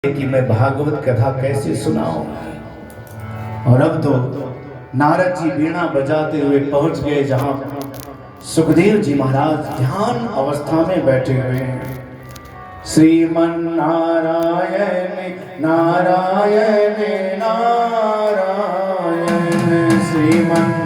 कि मैं भागवत कथा कैसे सुनाऊं। और अब तो नारद जी वीणा बजाते हुए पहुंच गए जहां सुखदेव जी महाराज ध्यान अवस्था में बैठे हुए हैं। श्रीमन नारायण नारायण नारायण श्रीमन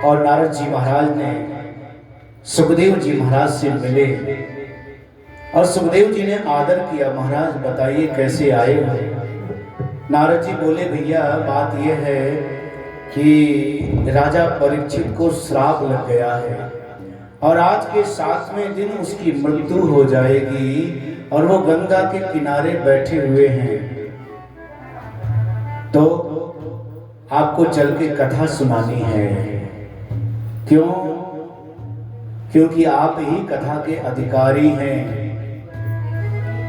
और नारद जी महाराज ने सुखदेव जी महाराज से मिले और सुखदेव जी ने आदर किया। महाराज बताइए कैसे आए हो? नारद जी बोले भैया बात यह है कि राजा परीक्षित को श्राप लग गया है और आज के 7वें दिन उसकी मृत्यु हो जाएगी और वो गंगा के किनारे बैठे हुए हैं। तो आपको चल के कथा सुनानी है। क्यों? क्योंकि आप ही कथा के अधिकारी हैं,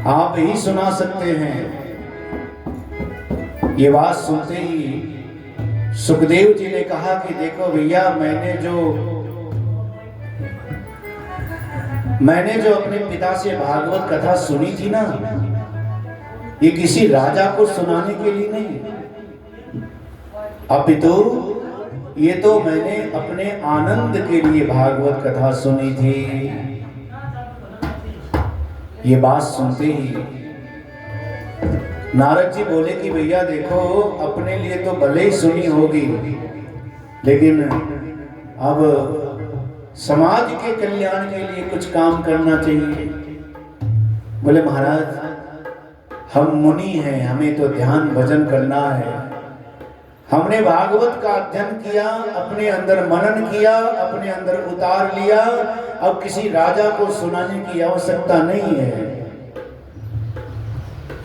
आप ही सुना सकते हैं। ये बात सुनते ही सुखदेव जी ने कहा कि देखो भैया मैंने जो अपने पिता से भागवत कथा सुनी थी ना, ये किसी राजा को सुनाने के लिए नहीं, अपितु ये तो मैंने अपने आनंद के लिए भागवत कथा सुनी थी। ये बात सुनते ही नारद जी बोले कि भैया देखो अपने लिए तो भले ही सुनी होगी, लेकिन अब समाज के कल्याण के लिए कुछ काम करना चाहिए। बोले महाराज हम मुनि हैं, हमें तो ध्यान भजन करना है। हमने भागवत का अध्ययन किया, अपने अंदर मनन किया, अपने अंदर उतार लिया, अब किसी राजा को सुनाने की आवश्यकता नहीं है।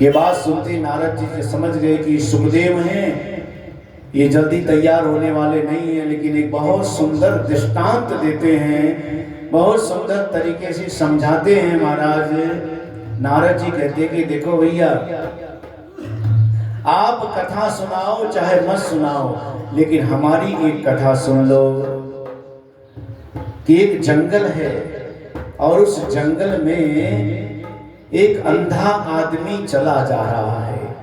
ये बात सुनते नारद जी समझ गए कि सुखदेव हैं, ये जल्दी तैयार होने वाले नहीं हैं, लेकिन एक बहुत सुंदर दृष्टांत देते हैं, बहुत सुंदर तरीके से समझाते हैं। महाराज नारद जी कहते कि देखो भैया आप कथा सुनाओ चाहे मत सुनाओ, लेकिन हमारी एक कथा सुन लो कि एक जंगल है और उस जंगल में एक अंधा आदमी चला जा रहा है।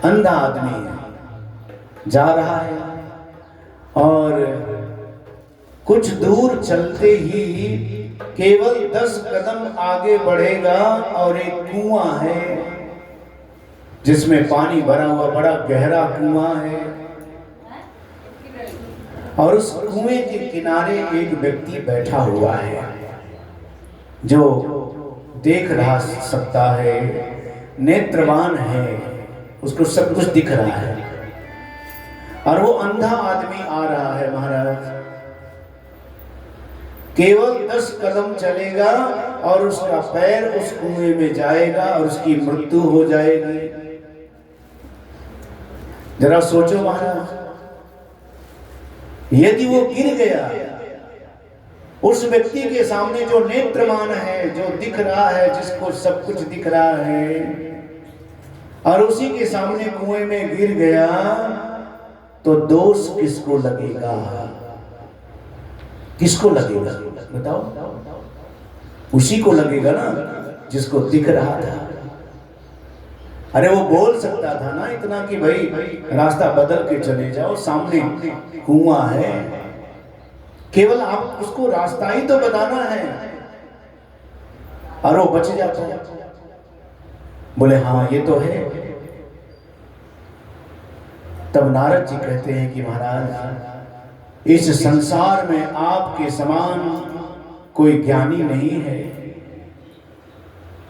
अंधा आदमी जा रहा है और कुछ दूर चलते ही केवल 10 कदम आगे बढ़ेगा और एक कुआं है जिसमें पानी भरा हुआ बड़ा गहरा कुआं है और उस कुएं के किनारे एक व्यक्ति बैठा हुआ है जो देख रहा सकता है, नेत्रवान है, उसको सब कुछ दिख रहा है। और वो अंधा आदमी आ रहा है। महाराज केवल 10 कदम चलेगा और उसका पैर उस कुएं में जाएगा और उसकी मृत्यु हो जाएगी। जरा सोचो महाराज, यदि वो गिर गया, उस व्यक्ति के सामने जो नेत्रवान है, जो दिख रहा है, जिसको सब कुछ दिख रहा है, और उसी के सामने कुएं में गिर गया, तो दोष किसको लगेगा? किसको लगेगा बताओ? उसी को लगेगा ना जिसको दिख रहा था। अरे वो बोल सकता था ना इतना कि भाई रास्ता बदल के चले जाओ, सामने कुआं है, केवल आप उसको रास्ता ही तो बताना है, और वो बच जाता है। बोले हाँ ये तो है। तब नारद जी कहते हैं कि महाराज इस संसार में आपके समान कोई ज्ञानी नहीं है।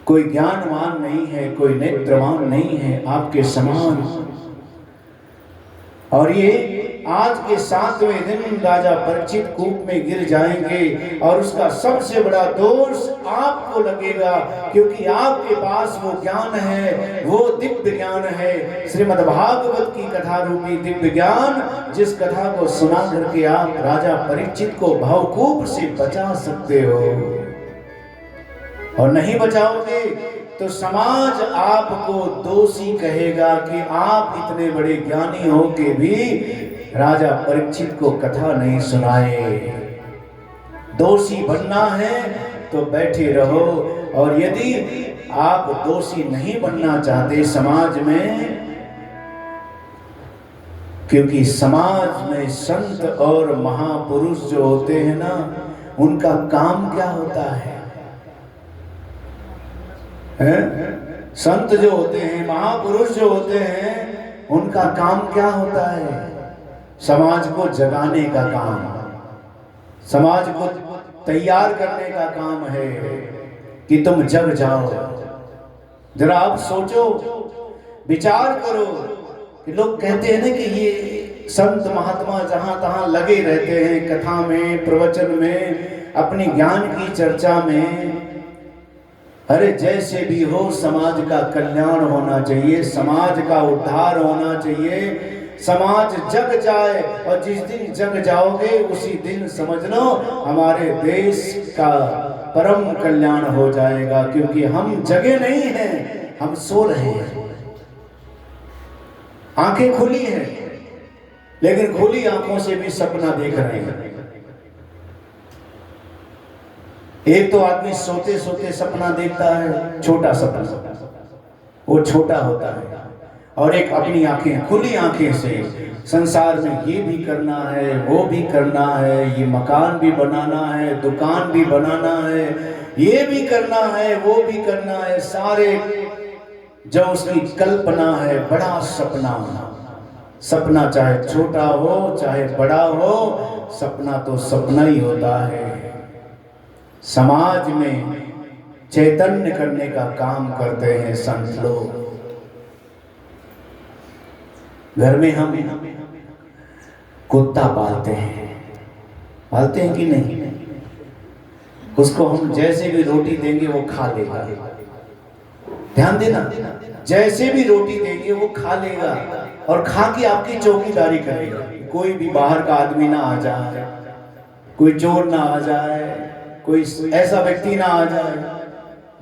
कोई ज्ञानवान नहीं है, कोई नेत्रवान नहीं है आपके समान। और ये आज के 7वें दिन राजा परीक्षित कूप में गिर जाएंगे और उसका सबसे बड़ा दोष आपको लगेगा, क्योंकि आपके पास वो ज्ञान है, वो दिव्य ज्ञान है, श्रीमद् भागवत की कथा रूपी दिव्य ज्ञान, जिस कथा को सुना करके आप राजा परीक्षित को भवकूप से बचा सकते हो। और नहीं बचाओगे तो समाज आपको दोषी कहेगा कि आप इतने बड़े ज्ञानी हो के भी राजा परीक्षित को कथा नहीं सुनाए। दोषी बनना है तो बैठे रहो, और यदि आप दोषी नहीं बनना चाहते समाज में, क्योंकि समाज में संत और महापुरुष जो होते हैं ना, उनका काम क्या होता है? संत जो होते हैं, महापुरुष जो होते हैं, उनका काम क्या होता है? समाज को जगाने का काम, समाज को तैयार करने का काम है कि तुम जग जाओ। जरा आप सोचो, विचार करो कि लोग कहते हैं ना कि ये संत महात्मा जहां तहां लगे रहते हैं कथा में, प्रवचन में, अपनी ज्ञान की चर्चा में। अरे जैसे भी हो, समाज का कल्याण होना चाहिए, समाज का उद्धार होना चाहिए, समाज जग जाए। और जिस दिन जग जाओगे उसी दिन समझ लो हमारे देश का परम कल्याण हो जाएगा, क्योंकि हम जगे नहीं हैं, हम सो रहे हैं। आंखें खुली हैं, लेकिन खुली आंखों से भी सपना देख रहे हैं। एक तो आदमी सोते सोते सपना देखता है, छोटा सपना, वो छोटा होता है, और एक अपनी आंखें खुली आंखें से संसार में ये भी करना है, वो भी करना है, ये मकान भी बनाना है, दुकान भी बनाना है, ये भी करना है, वो भी करना है, सारे जो उसकी कल्पना है, बड़ा सपना। सपना चाहे छोटा हो चाहे बड़ा हो, सपना तो सपना ही होता है। समाज में चैतन्य करने का काम करते हैं संत लोग। घर में हम कुत्ता पालते हैं कि नहीं? उसको हम जैसे भी रोटी देंगे वो खा लेगा। ध्यान देना, जैसे भी रोटी देंगे वो खा लेगा, और खा के आपकी चौकीदारी करेगा। कोई भी बाहर का आदमी ना आ जाए, कोई चोर ना आ जाए, कोई ऐसा व्यक्ति ना आ जाए,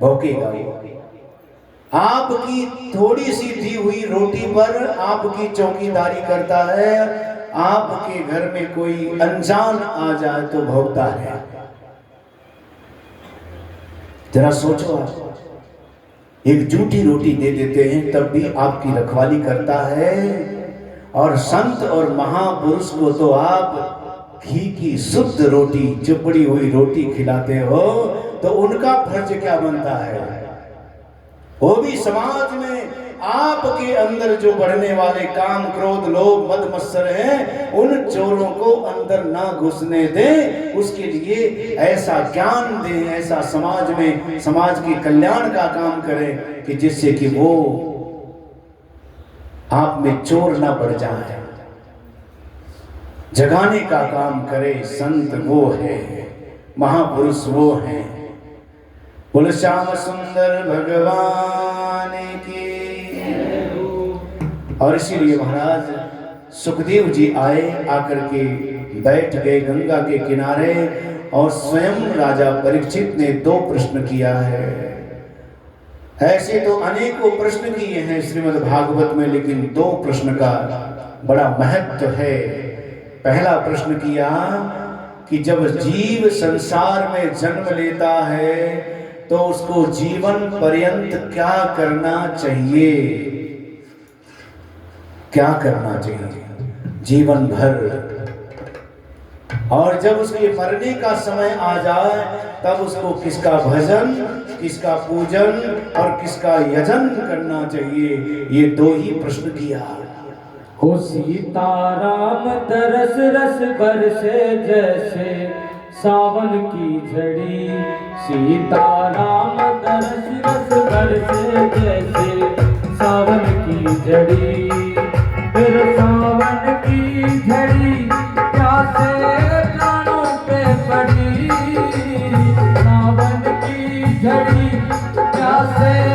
भौंकेगा। आपकी थोड़ी सी दी हुई रोटी पर आपकी चौकीदारी करता है। आपके घर में कोई अनजान आ जाए तो भौंकता है। जरा सोचो, आप एक झूठी रोटी दे देते हैं तब भी आपकी रखवाली करता है, और संत और महापुरुष को तो आप घी की शुद्ध रोटी, चुपड़ी हुई रोटी खिलाते हो, तो उनका फर्ज क्या बनता है? वो भी समाज में आपके अंदर जो बढ़ने वाले काम, क्रोध, लोभ, मद मत्सर हैं, उन चोरों को अंदर ना घुसने दें, उसके लिए ऐसा ज्ञान दें, ऐसा समाज में समाज के कल्याण का काम करें कि जिससे कि वो आप में चोर ना बढ़ जाए। जगाने का काम करे संत वो है, महापुरुष वो है। बोल श्याम सुंदर भगवान की। और इसीलिए महाराज सुखदेव जी आए, आकर के बैठ गए गंगा के किनारे, और स्वयं राजा परीक्षित ने 2 प्रश्न किया है। ऐसे तो अनेकों प्रश्न किए हैं श्रीमद् भागवत में, लेकिन 2 प्रश्न का बड़ा महत्व है। पहला प्रश्न किया कि जब जीव संसार में जन्म लेता है तो उसको जीवन पर्यंत क्या करना चाहिए? क्या करना चाहिए जीवन भर? और जब उसके मरने का समय आ जाए तब उसको किसका भजन, किसका पूजन और किसका यजन करना चाहिए? ये 2 ही प्रश्न किया। हो सीताराम तरस रस बरसे जैसे सावन की झड़ी, सीताराम तरस रस प्यासे